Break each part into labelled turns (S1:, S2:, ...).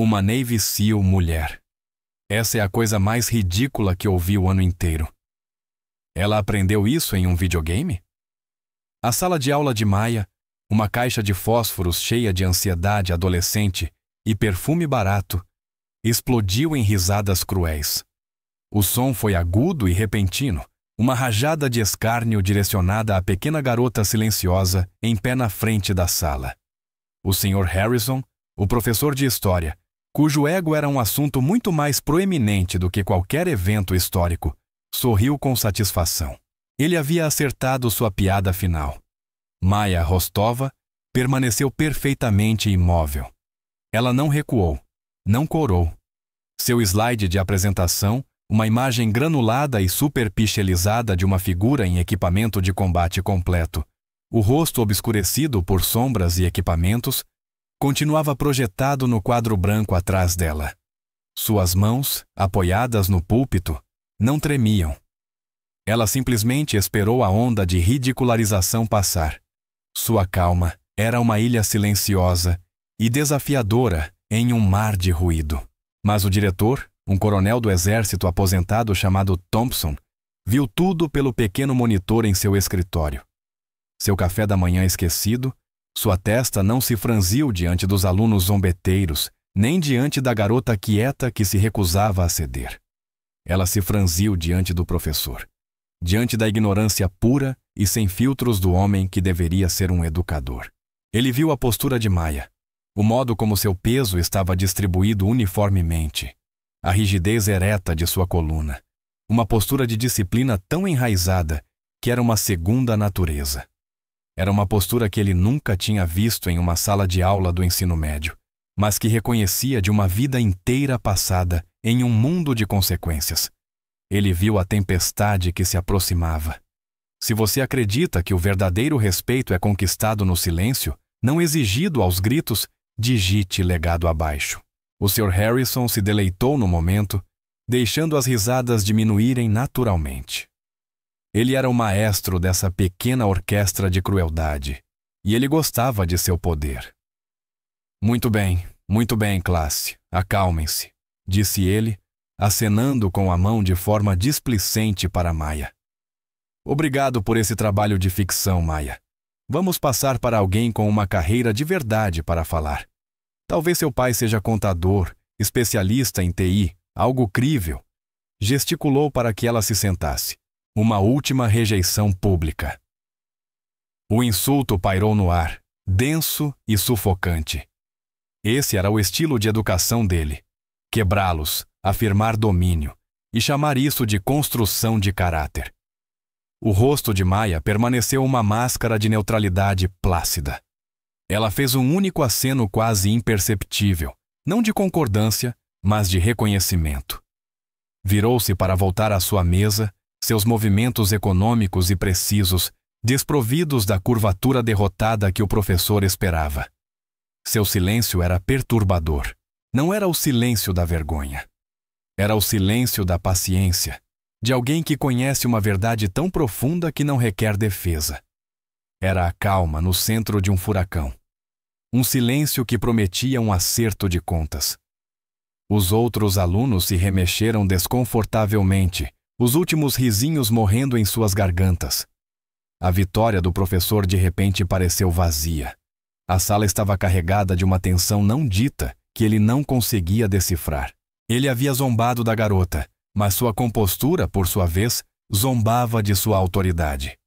S1: Uma Navy SEAL mulher. Essa é a coisa mais ridícula que ouvi o ano inteiro. Ela aprendeu isso em um videogame? A sala de aula de Maya, uma caixa de fósforos cheia de ansiedade adolescente e perfume barato, explodiu em risadas cruéis. O som foi agudo e repentino, uma rajada de escárnio direcionada à pequena garota silenciosa em pé na frente da sala. O Sr. Harrison, o professor de história, cujo ego era um assunto muito mais proeminente do que qualquer evento histórico, sorriu com satisfação. Ele havia acertado sua piada final. Maya Rostova permaneceu perfeitamente imóvel. Ela não recuou, não corou. Seu slide de apresentação, uma imagem granulada e superpixelizada de uma figura em equipamento de combate completo, o rosto obscurecido por sombras e equipamentos, continuava projetado no quadro branco atrás dela. Suas mãos, apoiadas no púlpito, não tremiam. Ela simplesmente esperou a onda de ridicularização passar. Sua calma era uma ilha silenciosa e desafiadora em um mar de ruído. Mas o diretor, um coronel do exército aposentado chamado Thompson, viu tudo pelo pequeno monitor em seu escritório. Seu café da manhã esquecido, sua testa não se franziu diante dos alunos zombeteiros, nem diante da garota quieta que se recusava a ceder. Ela se franziu diante do professor, diante da ignorância pura e sem filtros do homem que deveria ser um educador. Ele viu a postura de Maya, o modo como seu peso estava distribuído uniformemente, a rigidez ereta de sua coluna, uma postura de disciplina tão enraizada que era uma segunda natureza. Era uma postura que ele nunca tinha visto em uma sala de aula do ensino médio, mas que reconhecia de uma vida inteira passada em um mundo de consequências. Ele viu a tempestade que se aproximava. Se você acredita que o verdadeiro respeito é conquistado no silêncio, não exigido aos gritos, digite legado abaixo. O Sr. Harrison se deleitou no momento, deixando as risadas diminuírem naturalmente. Ele era o maestro dessa pequena orquestra de crueldade, e ele gostava de seu poder. Muito bem, classe, acalmem-se, disse ele, acenando com a mão de forma displicente para Maya. Obrigado por esse trabalho de ficção, Maya. Vamos passar para alguém com uma carreira de verdade para falar. Talvez seu pai seja contador, especialista em TI, algo crível. Gesticulou para que ela se sentasse. Uma última rejeição pública. O insulto pairou no ar, denso e sufocante. Esse era o estilo de educação dele. Quebrá-los, afirmar domínio e chamar isso de construção de caráter. O rosto de Maya permaneceu uma máscara de neutralidade plácida. Ela fez um único aceno quase imperceptível, não de concordância, mas de reconhecimento. Virou-se para voltar à sua mesa, seus movimentos econômicos e precisos, desprovidos da curvatura derrotada que o professor esperava. Seu silêncio era perturbador. Não era o silêncio da vergonha. Era o silêncio da paciência, de alguém que conhece uma verdade tão profunda que não requer defesa. Era a calma no centro de um furacão. Um silêncio que prometia um acerto de contas. Os outros alunos se remexeram desconfortavelmente, os últimos risinhos morrendo em suas gargantas. A vitória do professor de repente pareceu vazia. A sala estava carregada de uma tensão não dita que ele não conseguia decifrar. Ele havia zombado da garota, mas sua compostura, por sua vez, zombava de sua autoridade.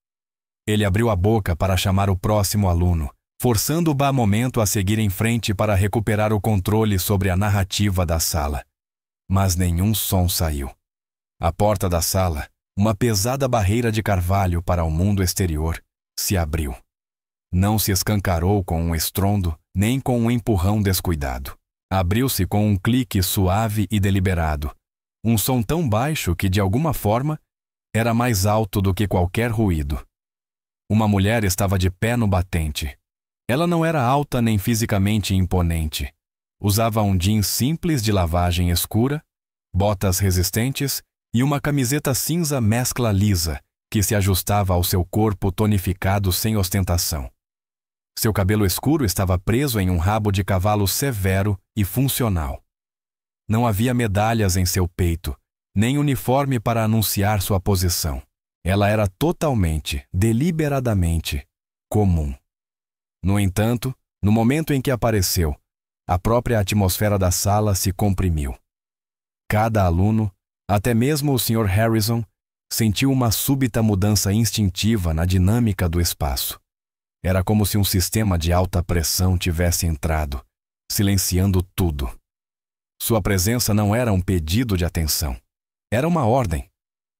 S1: Ele abriu a boca para chamar o próximo aluno, forçando o Bá momento a seguir em frente para recuperar o controle sobre a narrativa da sala. Mas nenhum som saiu. A porta da sala, uma pesada barreira de carvalho para o mundo exterior, se abriu. Não se escancarou com um estrondo, nem com um empurrão descuidado. Abriu-se com um clique suave e deliberado, um som tão baixo que, de alguma forma, era mais alto do que qualquer ruído. Uma mulher estava de pé no batente. Ela não era alta nem fisicamente imponente. Usava um jeans simples de lavagem escura, botas resistentes e uma camiseta cinza mescla lisa que se ajustava ao seu corpo tonificado sem ostentação. Seu cabelo escuro estava preso em um rabo de cavalo severo e funcional. Não havia medalhas em seu peito, nem uniforme para anunciar sua posição. Ela era totalmente, deliberadamente, comum. No entanto, no momento em que apareceu, a própria atmosfera da sala se comprimiu. Cada aluno, até mesmo o Sr. Harrison, sentiu uma súbita mudança instintiva na dinâmica do espaço. Era como se um sistema de alta pressão tivesse entrado, silenciando tudo. Sua presença não era um pedido de atenção. Era uma ordem.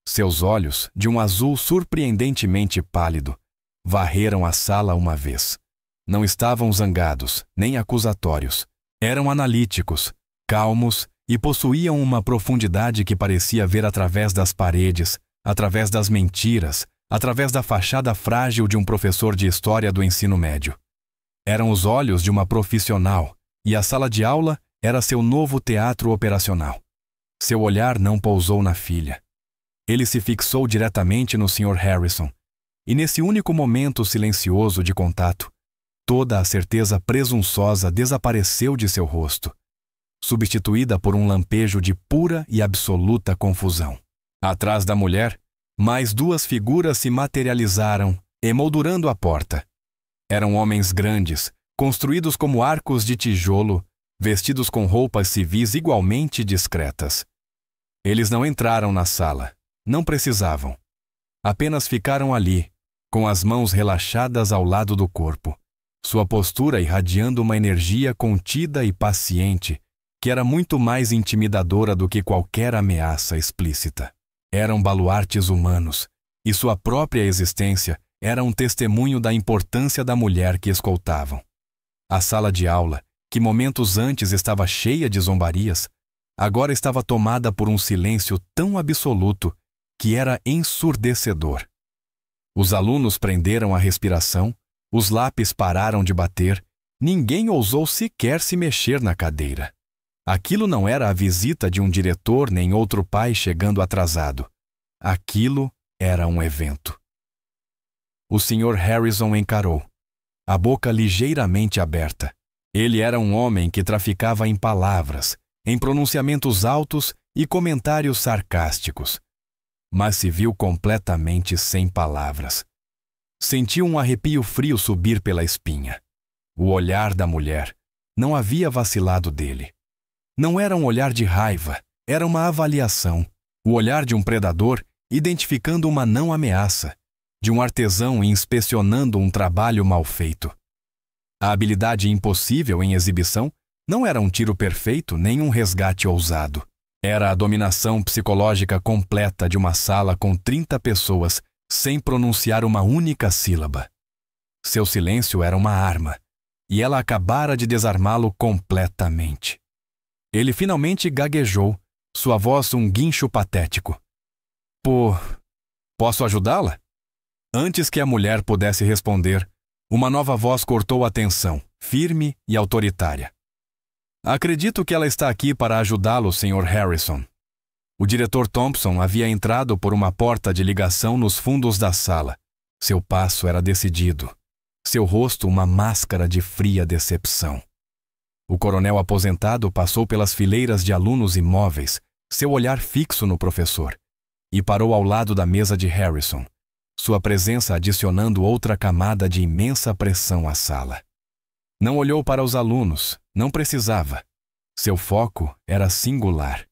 S1: Seus olhos, de um azul surpreendentemente pálido, varreram a sala uma vez. Não estavam zangados, nem acusatórios. Eram analíticos, calmos e possuíam uma profundidade que parecia ver através das paredes, através das mentiras, através da fachada frágil de um professor de história do ensino médio. Eram os olhos de uma profissional, e a sala de aula era seu novo teatro operacional. Seu olhar não pousou na filha. Ele se fixou diretamente no Sr. Harrison, e nesse único momento silencioso de contato, toda a certeza presunçosa desapareceu de seu rosto, substituída por um lampejo de pura e absoluta confusão. Atrás da mulher, mais duas figuras se materializaram, emoldurando a porta. Eram homens grandes, construídos como arcos de tijolo, vestidos com roupas civis igualmente discretas. Eles não entraram na sala, não precisavam. Apenas ficaram ali, com as mãos relaxadas ao lado do corpo, sua postura irradiando uma energia contida e paciente, que era muito mais intimidadora do que qualquer ameaça explícita. Eram baluartes humanos, e sua própria existência era um testemunho da importância da mulher que escoltavam. A sala de aula, que momentos antes estava cheia de zombarias, agora estava tomada por um silêncio tão absoluto que era ensurdecedor. Os alunos prenderam a respiração, os lápis pararam de bater, ninguém ousou sequer se mexer na cadeira. Aquilo não era a visita de um diretor nem outro pai chegando atrasado. Aquilo era um evento. O Sr. Harrison encarou, a boca ligeiramente aberta. Ele era um homem que traficava em palavras, em pronunciamentos altos e comentários sarcásticos. Mas se viu completamente sem palavras. Sentiu um arrepio frio subir pela espinha. O olhar da mulher não havia vacilado dele. Não era um olhar de raiva, era uma avaliação. O olhar de um predador identificando uma não ameaça, de um artesão inspecionando um trabalho mal feito. A habilidade impossível em exibição não era um tiro perfeito nem um resgate ousado. Era a dominação psicológica completa de uma sala com 30 pessoas sem pronunciar uma única sílaba. Seu silêncio era uma arma, e ela acabara de desarmá-lo completamente. Ele finalmente gaguejou, sua voz um guincho patético. Posso ajudá-la? Antes que a mulher pudesse responder, uma nova voz cortou a tensão, firme e autoritária. Acredito que ela está aqui para ajudá-lo, Sr. Harrison. O diretor Thompson havia entrado por uma porta de ligação nos fundos da sala. Seu passo era decidido, seu rosto uma máscara de fria decepção. O coronel aposentado passou pelas fileiras de alunos imóveis, seu olhar fixo no professor, e parou ao lado da mesa de Harrison, sua presença adicionando outra camada de imensa pressão à sala. Não olhou para os alunos, não precisava. Seu foco era singular.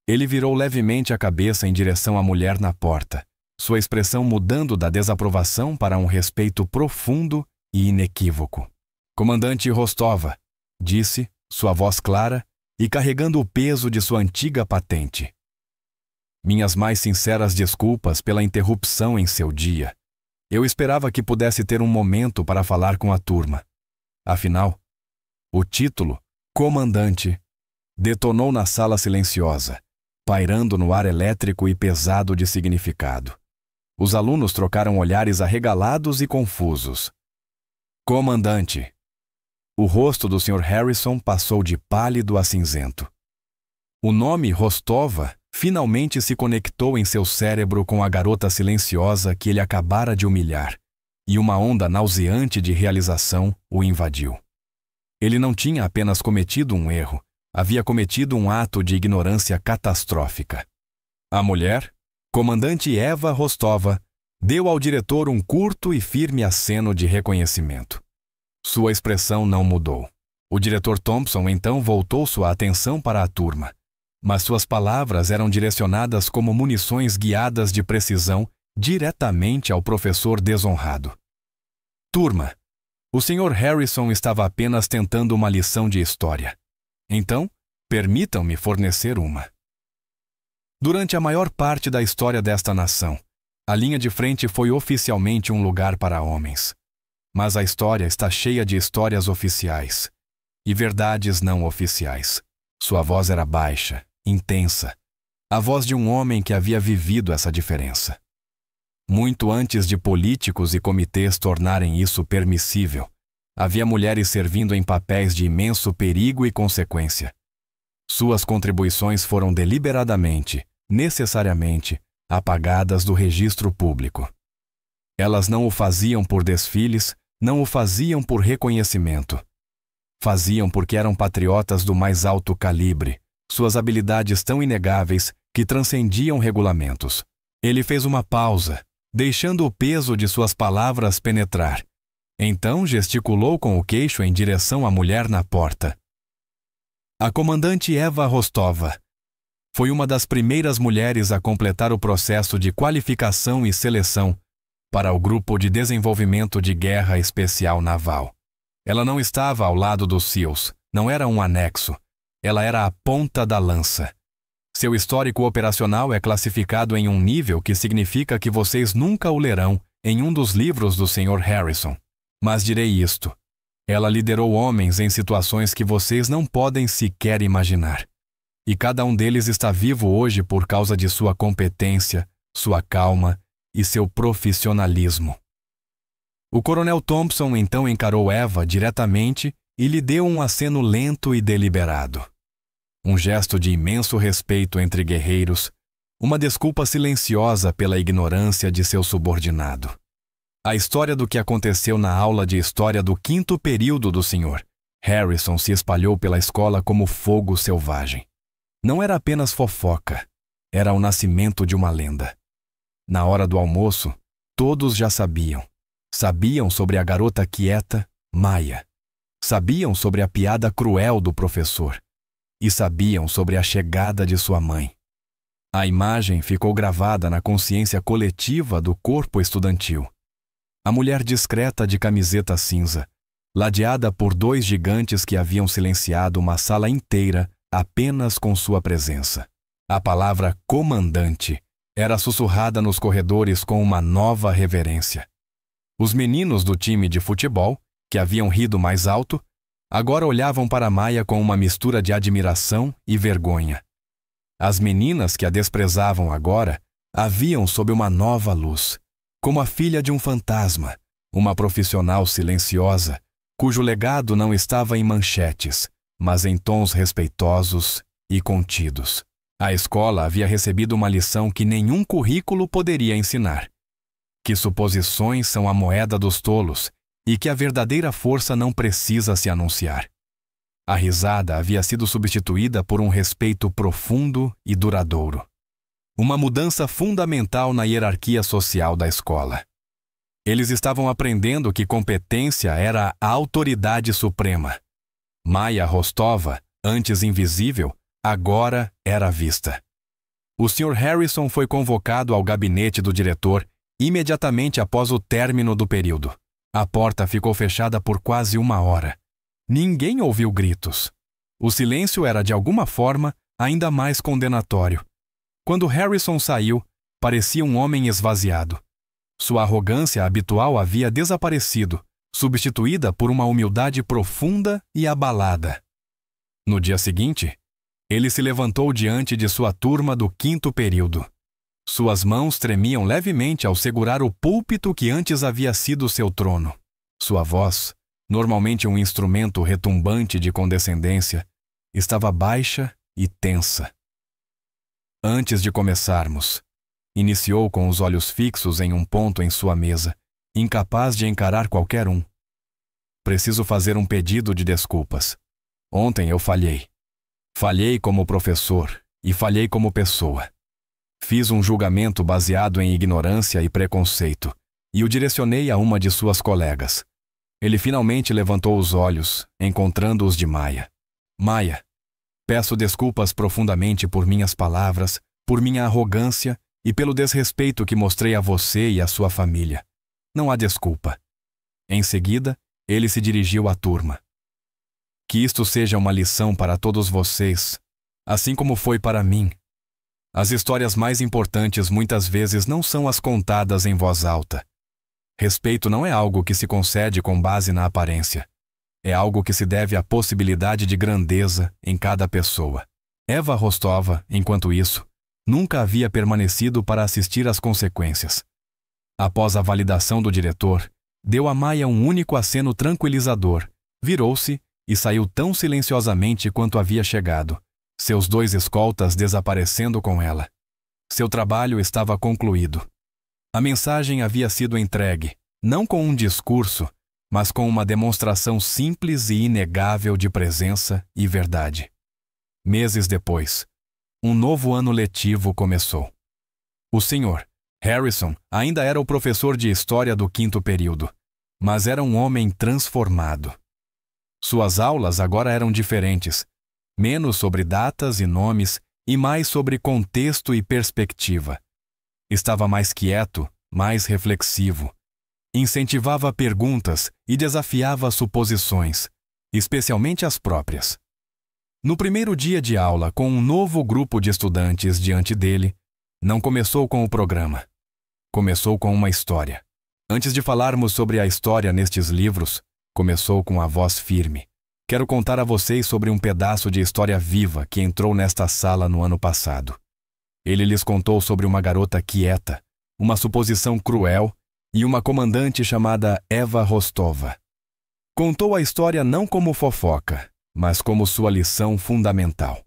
S1: Ele virou levemente a cabeça em direção à mulher na porta, sua expressão mudando da desaprovação para um respeito profundo e inequívoco. Comandante Rostova, disse, sua voz clara e carregando o peso de sua antiga patente. Minhas mais sinceras desculpas pela interrupção em seu dia. Eu esperava que pudesse ter um momento para falar com a turma. Afinal, o título, comandante, detonou na sala silenciosa, pairando no ar elétrico e pesado de significado. Os alunos trocaram olhares arregalados e confusos. Comandante. O rosto do Sr. Harrison passou de pálido a cinzento. O nome Rostova finalmente se conectou em seu cérebro com a garota silenciosa que ele acabara de humilhar, e uma onda nauseante de realização o invadiu. Ele não tinha apenas cometido um erro, havia cometido um ato de ignorância catastrófica. A mulher, comandante Eva Rostova, deu ao diretor um curto e firme aceno de reconhecimento. Sua expressão não mudou. O diretor Thompson então voltou sua atenção para a turma, mas suas palavras eram direcionadas como munições guiadas de precisão diretamente ao professor desonrado. Turma, o Sr. Harrison estava apenas tentando uma lição de história. Então, permitam-me fornecer uma. Durante a maior parte da história desta nação, a linha de frente foi oficialmente um lugar para homens. Mas a história está cheia de histórias oficiais e verdades não oficiais. Sua voz era baixa, intensa, a voz de um homem que havia vivido essa diferença. Muito antes de políticos e comitês tornarem isso permissível, havia mulheres servindo em papéis de imenso perigo e consequência. Suas contribuições foram deliberadamente, necessariamente, apagadas do registro público. Elas não o faziam por desfiles, não o faziam por reconhecimento. Faziam porque eram patriotas do mais alto calibre, suas habilidades tão inegáveis que transcendiam regulamentos. Ele fez uma pausa, deixando o peso de suas palavras penetrar. Então gesticulou com o queixo em direção à mulher na porta. A comandante Eva Rostova foi uma das primeiras mulheres a completar o processo de qualificação e seleção para o Grupo de Desenvolvimento de Guerra Especial Naval. Ela não estava ao lado dos SEALs, não era um anexo. Ela era a ponta da lança. Seu histórico operacional é classificado em um nível que significa que vocês nunca o lerão em um dos livros do Sr. Harrison. Mas direi isto: ela liderou homens em situações que vocês não podem sequer imaginar. E cada um deles está vivo hoje por causa de sua competência, sua calma e seu profissionalismo. O coronel Thompson então encarou Eva diretamente e lhe deu um aceno lento e deliberado. Um gesto de imenso respeito entre guerreiros, uma desculpa silenciosa pela ignorância de seu subordinado. A história do que aconteceu na aula de história do 5º período do Sr. Harrison se espalhou pela escola como fogo selvagem. Não era apenas fofoca, era o nascimento de uma lenda. Na hora do almoço, todos já sabiam. Sabiam sobre a garota quieta, Maya. Sabiam sobre a piada cruel do professor. E sabiam sobre a chegada de sua mãe. A imagem ficou gravada na consciência coletiva do corpo estudantil. A mulher discreta de camiseta cinza, ladeada por 2 gigantes que haviam silenciado uma sala inteira apenas com sua presença. A palavra comandante era sussurrada nos corredores com uma nova reverência. Os meninos do time de futebol, que haviam rido mais alto, agora olhavam para Maya com uma mistura de admiração e vergonha. As meninas que a desprezavam agora a viam sob uma nova luz, como a filha de um fantasma, uma profissional silenciosa, cujo legado não estava em manchetes, mas em tons respeitosos e contidos. A escola havia recebido uma lição que nenhum currículo poderia ensinar: que suposições são a moeda dos tolos e que a verdadeira força não precisa se anunciar. A risada havia sido substituída por um respeito profundo e duradouro. Uma mudança fundamental na hierarquia social da escola. Eles estavam aprendendo que competência era a autoridade suprema. Maya Rostova, antes invisível, agora era vista. O Sr. Harrison foi convocado ao gabinete do diretor imediatamente após o término do período. A porta ficou fechada por quase 1 hora. Ninguém ouviu gritos. O silêncio era, de alguma forma, ainda mais condenatório. Quando Harrison saiu, parecia um homem esvaziado. Sua arrogância habitual havia desaparecido, substituída por uma humildade profunda e abalada. No dia seguinte, ele se levantou diante de sua turma do 5º período. Suas mãos tremiam levemente ao segurar o púlpito que antes havia sido seu trono. Sua voz, normalmente um instrumento retumbante de condescendência, estava baixa e tensa. Antes de começarmos, iniciou com os olhos fixos em um ponto em sua mesa, incapaz de encarar qualquer um. preciso fazer um pedido de desculpas. Ontem eu falhei. Falhei como professor e falhei como pessoa. Fiz um julgamento baseado em ignorância e preconceito e o direcionei a uma de suas colegas. Ele finalmente levantou os olhos, encontrando os de Maya. Maya, peço desculpas profundamente por minhas palavras, por minha arrogância e pelo desrespeito que mostrei a você e à sua família. Não há desculpa. Em seguida, ele se dirigiu à turma. Que isto seja uma lição para todos vocês, assim como foi para mim. As histórias mais importantes muitas vezes não são as contadas em voz alta. Respeito não é algo que se concede com base na aparência. É algo que se deve à possibilidade de grandeza em cada pessoa. Eva Rostova, enquanto isso, nunca havia permanecido para assistir às consequências. Após a validação do diretor, deu a Maya um único aceno tranquilizador, virou-se e saiu tão silenciosamente quanto havia chegado, seus 2 escoltas desaparecendo com ela. Seu trabalho estava concluído. A mensagem havia sido entregue, não com um discurso, mas com uma demonstração simples e inegável de presença e verdade. Meses depois, um novo ano letivo começou. O Sr. Harrison ainda era o professor de história do 5º período, mas era um homem transformado. Suas aulas agora eram diferentes, menos sobre datas e nomes e mais sobre contexto e perspectiva. Estava mais quieto, mais reflexivo. Incentivava perguntas e desafiava suposições, especialmente as próprias. No primeiro dia de aula, com um novo grupo de estudantes diante dele, não começou com o programa. Começou com uma história. Antes de falarmos sobre a história nestes livros, começou com a voz firme. Quero contar a vocês sobre um pedaço de história viva que entrou nesta sala no ano passado. Ele lhes contou sobre uma garota quieta, uma suposição cruel e uma comandante chamada Eva Rostova. Contou a história não como fofoca, mas como sua lição fundamental.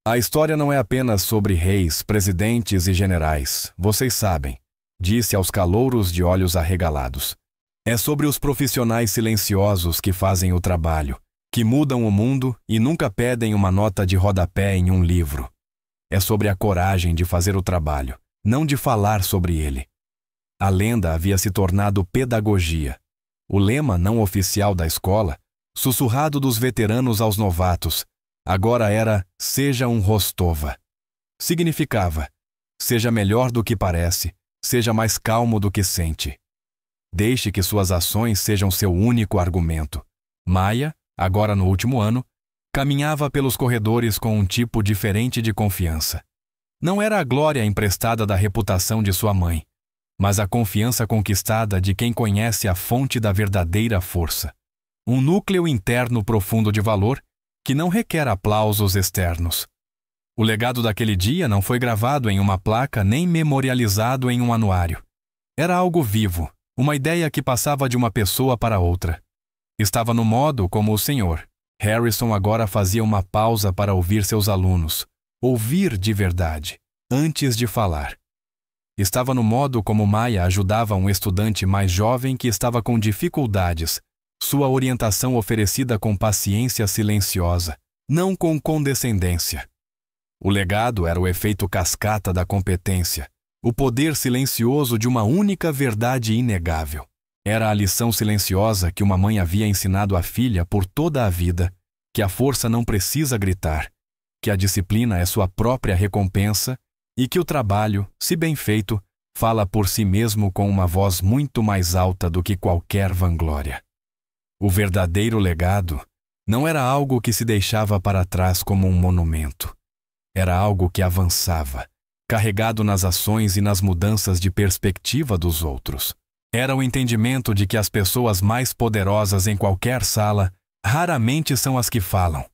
S1: A história não é apenas sobre reis, presidentes e generais, vocês sabem, disse aos calouros de olhos arregalados. É sobre os profissionais silenciosos que fazem o trabalho, que mudam o mundo e nunca pedem uma nota de rodapé em um livro. É sobre a coragem de fazer o trabalho, não de falar sobre ele. A lenda havia se tornado pedagogia. O lema não oficial da escola, sussurrado dos veteranos aos novatos, agora era "Seja um Rostova". Significava: seja melhor do que parece, seja mais calmo do que sente. Deixe que suas ações sejam seu único argumento. Maya, agora no último ano, caminhava pelos corredores com um tipo diferente de confiança. Não era a glória emprestada da reputação de sua mãe, mas a confiança conquistada de quem conhece a fonte da verdadeira força. Um núcleo interno profundo de valor que não requer aplausos externos. O legado daquele dia não foi gravado em uma placa nem memorializado em um anuário. Era algo vivo, uma ideia que passava de uma pessoa para outra. Estava no modo como o Sr. Harrison agora fazia uma pausa para ouvir seus alunos, ouvir de verdade, antes de falar. Estava no modo como Maya ajudava um estudante mais jovem que estava com dificuldades, sua orientação oferecida com paciência silenciosa, não com condescendência. O legado era o efeito cascata da competência, o poder silencioso de uma única verdade inegável. Era a lição silenciosa que uma mãe havia ensinado à filha por toda a vida, que a força não precisa gritar, que a disciplina é sua própria recompensa e que o trabalho, se bem feito, fala por si mesmo com uma voz muito mais alta do que qualquer vanglória. O verdadeiro legado não era algo que se deixava para trás como um monumento. Era algo que avançava, carregado nas ações e nas mudanças de perspectiva dos outros. Era o entendimento de que as pessoas mais poderosas em qualquer sala raramente são as que falam.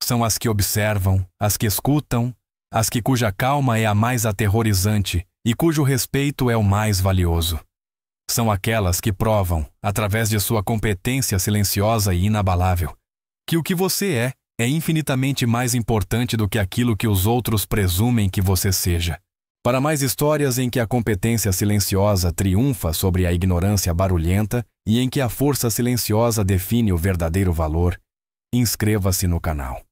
S1: São as que observam, as que escutam, as que cuja calma é a mais aterrorizante e cujo respeito é o mais valioso. São aquelas que provam, através de sua competência silenciosa e inabalável, que o que você é infinitamente mais importante do que aquilo que os outros presumem que você seja. Para mais histórias em que a competência silenciosa triunfa sobre a ignorância barulhenta e em que a força silenciosa define o verdadeiro valor, inscreva-se no canal.